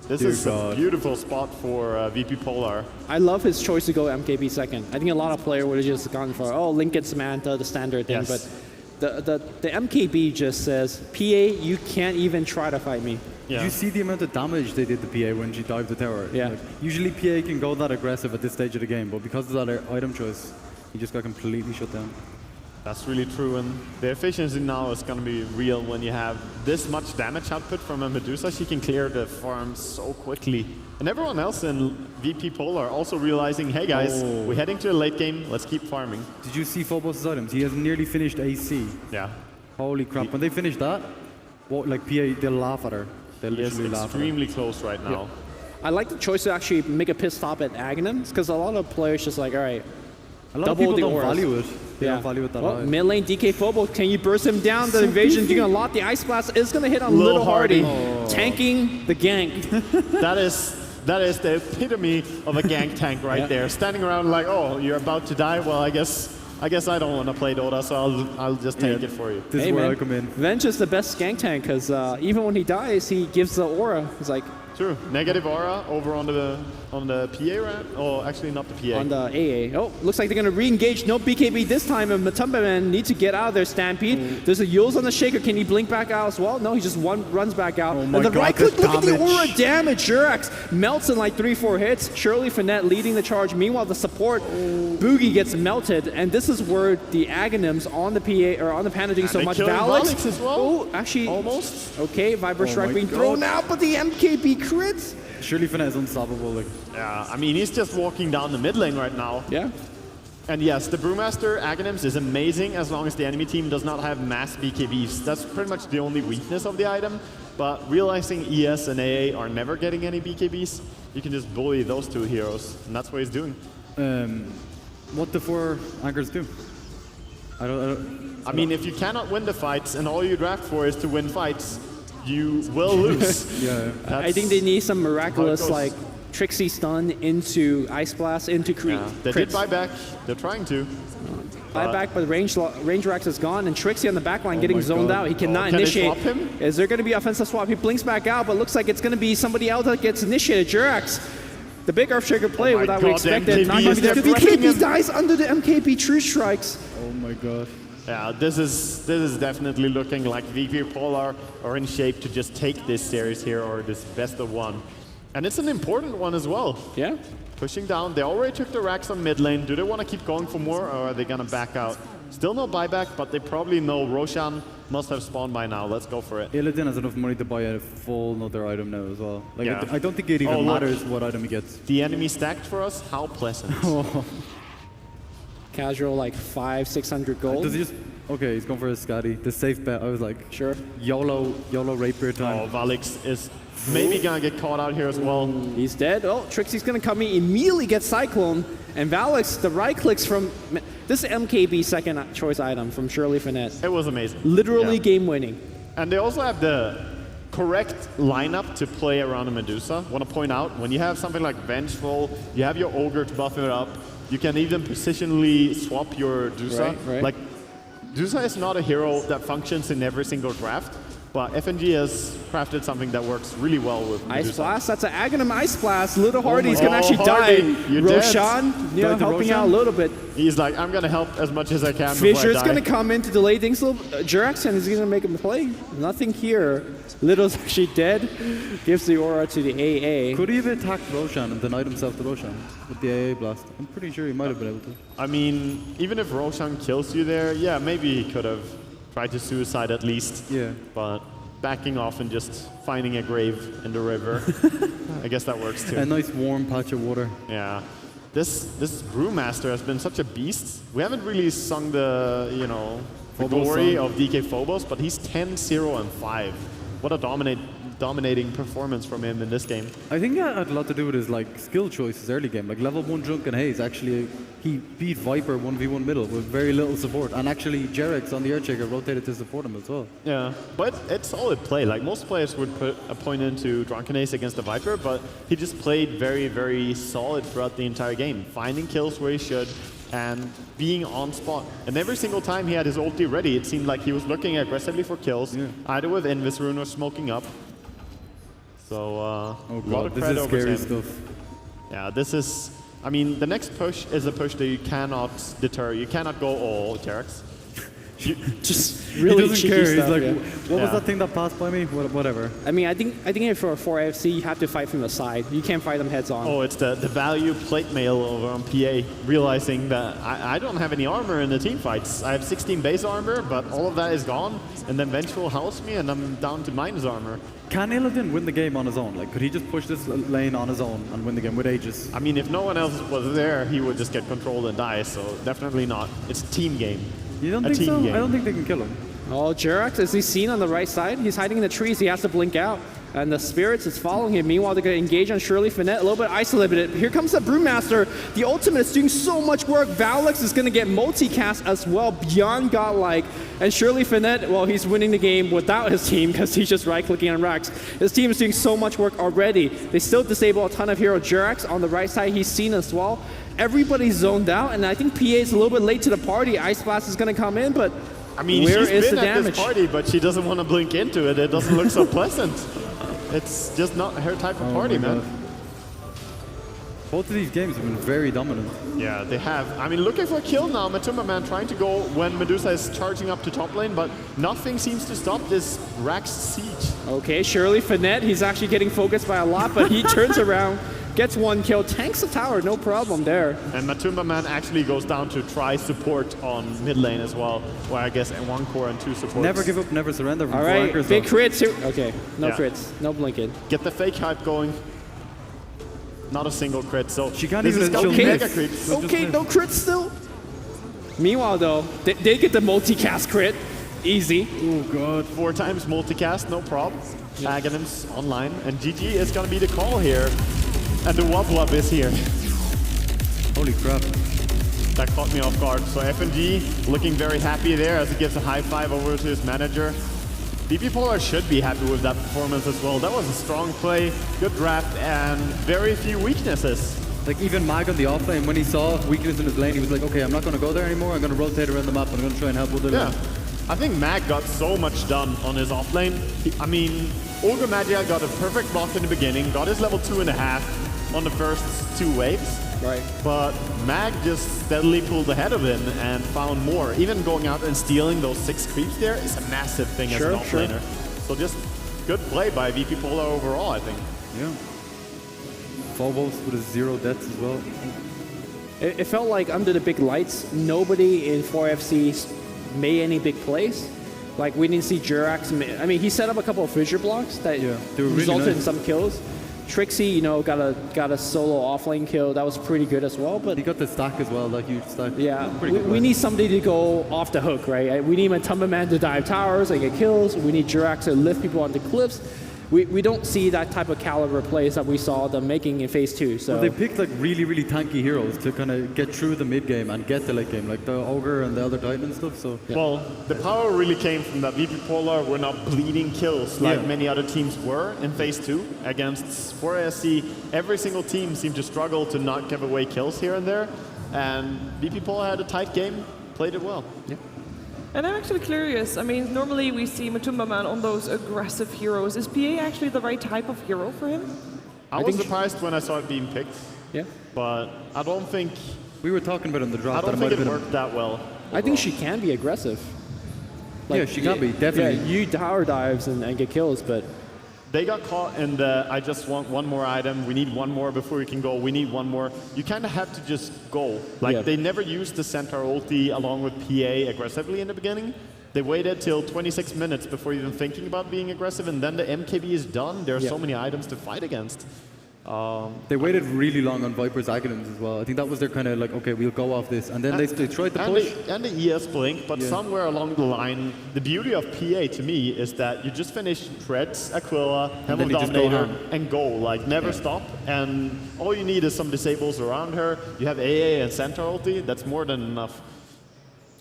This is a beautiful spot for VP Polar. I love his choice to go MKB second. I think a lot of players would have just gone for, oh, Lincoln Samantha, the standard thing, but the MKB just says, PA, you can't even try to fight me. Did you see the amount of damage they did to PA when she dived the tower? Yeah. Like, usually PA can go that aggressive at this stage of the game, but because of that item choice, he just got completely shut down. That's really true, and the efficiency now is going to be real when you have this much damage output from a Medusa. She can clear the farm so quickly. And everyone else in VP Polar also realizing, hey guys, we're heading to a late game, let's keep farming. Did you see Phobos' items? He has nearly finished AC. Yeah. Holy crap. When they finish that, like PA, they'll laugh at her. They'll literally laugh at her. Extremely close right now. I like the choice to actually make a pit stop at Aghanims, because a lot of players just like, all right, a lot of people don't value it. They don't value it that high. Mid lane, DK Phobos, can you burst him down? The invasion, you're going to lock the Ice Blast. Is going to hit on Little Hardy, tanking the gank. That is the epitome of a gank tank right there. Standing around like, oh, you're about to die? Well, I guess I don't want to play Dota, so I'll just take it for you. This is where I come in. Venge is the best gank tank, because even when he dies, he gives the aura. He's like... True. Negative aura over on the PA ramp. Oh, actually not the PA. On the AA. Oh, looks like they're going to re-engage. No BKB this time, and Matumba Man needs to get out of there. Stampede. There's a Yules on the Shaker. Can he blink back out as well? No, he just runs back out. Oh my and the God, right click, look at the damage. aura damage. Jurex melts in like 3-4 hits. Shirley Finette leading the charge. Meanwhile, the support, Boogie gets melted, and this is where the Aghanims on the PA, or on the Panda doing so much. Valix as well. Oh, actually. Almost. Okay, Viper Strike being thrown out, but the MKB crits. Surely Finette is unstoppable. Like. Yeah, I mean, he's just walking down the mid lane right now. Yeah. And yes, the Brewmaster Aghanims is amazing as long as the enemy team does not have mass BKBs. That's pretty much the only weakness of the item. But realizing ES and AA are never getting any BKBs, you can just bully those two heroes. And that's what he's doing. What the 4 anchors do? I mean, if you cannot win the fights and all you draft for is to win fights, you will lose. I think they need some miraculous like Trixie stun into Ice Blast into Creep. Yeah, they did buy back. They're trying to. Buy back, but Range Rax is gone, and Trixie on the back line getting zoned out. He cannot initiate. Can they swap him? Is there going to be offensive swap? He blinks back out, but looks like it's going to be somebody else that gets initiated. Jurex, the big Earthshaker play without we expected. Not going to be there. BKB dies under the MKB True Strikes. Oh my god. Yeah, this is definitely looking like VP Polar are in shape to just take this series here, or this best of one. And it's an important one as well. Yeah. Pushing down. They already took the racks on mid lane. Do they want to keep going for more, or are they going to back out? Still no buyback, but they probably know Roshan must have spawned by now. Let's go for it. Illidan has enough money to buy a full another item now as well. Like, I don't think it even matters what item he gets. The enemy stacked for us? How pleasant. Casual, like 500-600 gold. Does he just... Okay, he's going for a Scotty. The safe bet. I was like, sure. YOLO rapier time. Oh, Valix is maybe going to get caught out here as well. He's dead. Oh, Trixie's going to come in, immediately get Cyclone. And Valix, the right clicks from... This is MKB second choice item from Shirley Finette. It was amazing. Literally game winning. And they also have the correct lineup to play around a Medusa. Want to point out, when you have something like Vengeful, you have your Ogre to buff it up. You can even positionally swap your Dusa. Right. Like, Dusa is not a hero that functions in every single draft, but FNG has crafted something that works really well with Medusa. Ice Blast, that's an Aghanim Ice Blast. Little Hardy's going to actually die. Roshan, helping out a little bit. He's like, I'm going to help as much as I can. Fisher's going to come in to delay things. Juraxen is going to make him play. Nothing here. Little's actually dead. Gives the aura to the AA. Could he have attacked Roshan and denied himself to Roshan with the AA blast? I'm pretty sure he might have been able to. I mean, even if Roshan kills you there, yeah, maybe he could have tried to suicide at least. Yeah. But backing off and just finding a grave in the river. I guess that works too. A nice warm patch of water. Yeah. This Brewmaster has been such a beast. We haven't really sung the, the glory of DK Phobos, but he's 10-0 and 5. What a dominating performance from him in this game. I think that had a lot to do with his skill choices early game. Like level 1 Drunken Haze, actually, he beat Viper 1v1 middle with very little support. And actually, Jerex on the Earthshaker rotated to support him as well. Yeah, but it's solid play. Like most players would put a point into Drunken Haze against the Viper, but he just played very, very solid throughout the entire game, finding kills where he should, and being on spot. And every single time he had his ulti ready, it seemed like he was looking aggressively for kills, either with Invis Rune or smoking up. So, oh a lot of God, credit this is over scary to him. stuff. Yeah, this is, I mean, the next push is a push that you cannot deter. You cannot go all, Jerex. Just really he doesn't cheeky care. stuff, He's like, yeah. what was that thing that passed by me? Whatever. I mean, I think if for 4FC, you have to fight from the side. You can't fight them heads on. Oh, it's the value plate mail over on PA, realizing that I don't have any armor in the team fights. I have 16 base armor, but all of that is gone, and then Venge will house me, and I'm down to minus armor. Can Illidan win the game on his own? Like, could he just push this lane on his own and win the game with Aegis? I mean, if no one else was there, he would just get controlled and die, so definitely not. It's a team game. You don't think so? I don't think they can kill him. Oh, Jerex, is he seen on the right side? He's hiding in the trees. He has to blink out. And the Spirits is following him. Meanwhile, they're going to engage on Shirley Finette. A little bit isolated. Here comes the Brewmaster. The ultimate is doing so much work. Valix is going to get multicast as well, beyond godlike. And Shirley Finette, well, he's winning the game without his team because he's just right-clicking on Rax. His team is doing so much work already. They still disable a ton of hero. Jerex on the right side, he's seen as well. Everybody's zoned out, and I think PA is a little bit late to the party. Ice Blast is going to come in, but I mean, where she's is been the at damage? this party, but she doesn't want to blink into it. It doesn't look so pleasant. It's just not her type of party, man. Both of these games have been very dominant. Yeah, they have. I mean, looking for a kill now. Matumba Man trying to go when Medusa is charging up to top lane, but nothing seems to stop this Rax siege. Okay, Shirley Finette, he's actually getting focused by a lot, but he turns around, gets one kill, tanks the tower, no problem there. And Matumba Man actually goes down to try support on mid lane as well, where I guess one core and 2 supports. Never give up, never surrender. All right, big crits here. Okay, no crits, no blinking. Get the fake hype going. Not a single crit, so she can't this even is okay. mega creeps. Okay, no crits still. Meanwhile, though, they get the multicast crit. Easy. Oh, God. 4 times multicast, no problem. Aghanim's online, and GG is going to be the call here. And the Wub is here. Holy crap. That caught me off guard. So FNG looking very happy there as he gives a high five over to his manager. VP Polar should be happy with that performance as well. That was a strong play, good draft, and very few weaknesses. Like even Mag on the offlane, when he saw weakness in his lane, he was like, okay, I'm not going to go there anymore. I'm going to rotate around the map. I'm going to try and help with it. Yeah. I think Mag got so much done on his offlane. I mean, Ogre Magia got a perfect block in the beginning, got his level 2.5 on the first 2 waves. Right. But Mag just steadily pulled ahead of him and found more. Even going out and stealing those 6 creeps there is a massive thing as an offlaner. So just good play by VP Polar overall, I think. Yeah. Phobos with his 0 deaths as well. It felt like under the big lights, nobody in 4FC made any big plays. Like we didn't see Jurax. I mean, he set up a couple of fissure blocks that resulted in some kills. Trixie, got a solo offlane kill. That was pretty good as well. But he got the stack as well, that huge stack. Yeah, we need somebody to go off the hook, right? We need Matumba Man to dive towers and get kills. We need Jurax to lift people onto cliffs. We don't see that type of caliber plays that we saw them making in Phase 2. So well, they picked like really, really tanky heroes to kind of get through the mid game and get the late game, like the Ogre and the other Titan and stuff. So well, the power really came from that VP Polar were not bleeding kills like many other teams were in Phase 2 against 4ASC. Every single team seemed to struggle to not give away kills here and there, and VP Polar had a tight game, played it well. Yeah. And I'm actually curious. I mean, normally we see Matumba Man on those aggressive heroes. Is PA actually the right type of hero for him? I was surprised when I saw it being picked. Yeah. But I don't think... We were talking about it in the draft. I don't think it worked that well. I think she can be aggressive. Like, yeah, she can be, definitely. Yeah, you tower dives and get kills, but... They got caught in the, I just want one more item, we need one more before we can go, we need one more. You kind of have to just go. Like, they never used the Centaur ulti along with PA aggressively in the beginning, They waited till 26 minutes before even thinking about being aggressive, and then the MKB is done. There are so many items to fight against. They waited really long on Viper's Aghanim's as well. I think that was their kind of like, okay, we'll go off this. And then they tried to push. And the ES Blink, but somewhere along the line, the beauty of PA to me is that you just finish Threads, Aquila, Helm of Dominator, and go. Like, never stop. And all you need is some disables around her. You have AA and Centaur ulti. That's more than enough.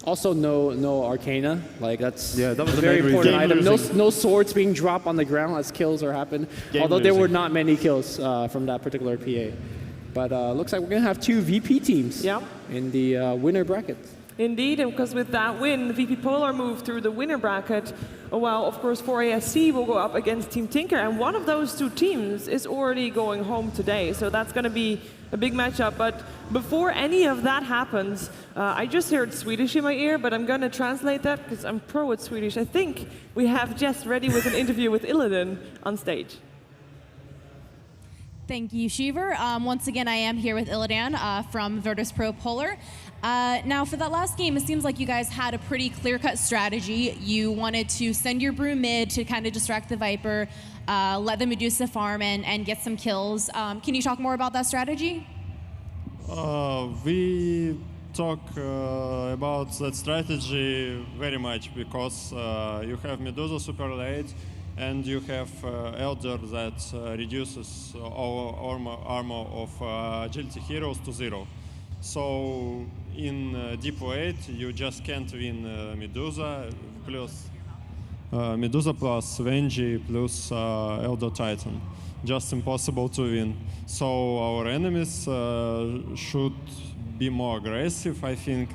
Also, no Arcana. Like, that's that was a very important item. No swords being dropped on the ground as kills are happening. Although there were not many kills from that particular PA. But looks like we're going to have 2 VP teams in the winner bracket. Indeed, and because with that win, VP Polar moved through the winner bracket, while of course 4ASC will go up against Team Tinker, and one of those 2 teams is already going home today, so that's going to be a big matchup. But before any of that happens, I just heard Swedish in my ear, but I'm going to translate that because I'm pro at Swedish. I think we have Jess ready with an interview with Illidan on stage. Thank you, Shiver. Once again, I am here with Illidan from Virtus Pro Polar. Now, for that last game, it seems like you guys had a pretty clear-cut strategy. You wanted to send your brew mid to kind of distract the Viper, let the Medusa farm and get some kills. Can you talk more about that strategy? We talk about that strategy very much because you have Medusa super late, and you have Elder that reduces armor of agility heroes to 0. So in deep weight, you just can't win Medusa plus Venji plus Elder Titan. Just impossible to win. So our enemies should be more aggressive, I think.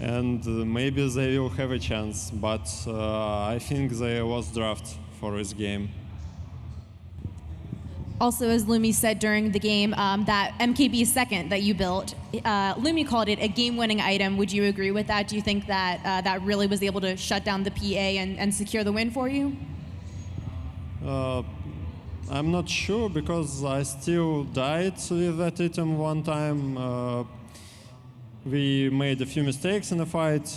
And maybe they will have a chance, but I think they lost draft for this game. Also, as Lumi said during the game, that MKB second that you built, Lumi called it a game-winning item. Would you agree with that? Do you think that that really was able to shut down the PA and secure the win for you? I'm not sure because I still died with that item one time. We made a few mistakes in the fight,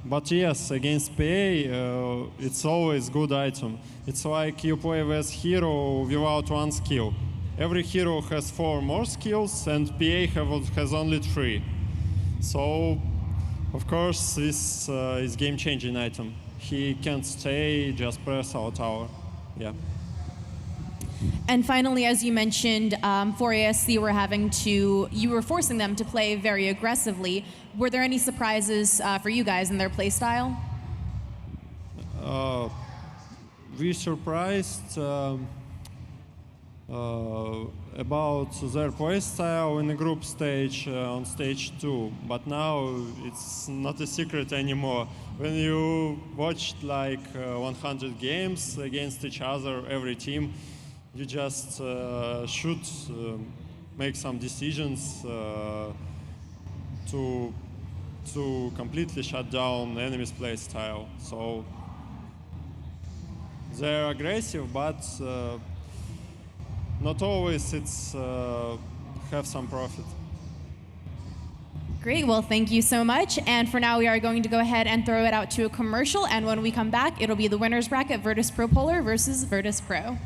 but yes, against PA, it's always good item. It's like you play with hero without 1 skill. Every hero has 4 more skills, and PA has only 3. So, of course, this is game-changing item. He can't stay, just press our tower. Yeah. And finally, as you mentioned, 4ASC you were forcing them to play very aggressively. Were there any surprises for you guys in their play style? We surprised about their play style in the group stage on stage 2, but now it's not a secret anymore. When you watched like 100 games against each other, every team, you just should make some decisions to completely shut down the enemy's play style. So they're aggressive, but not always it's have some profit. Great, well, thank you so much. And for now, we are going to go ahead and throw it out to a commercial. And when we come back, it'll be the winner's bracket, Virtus Pro Polar versus Virtus Pro.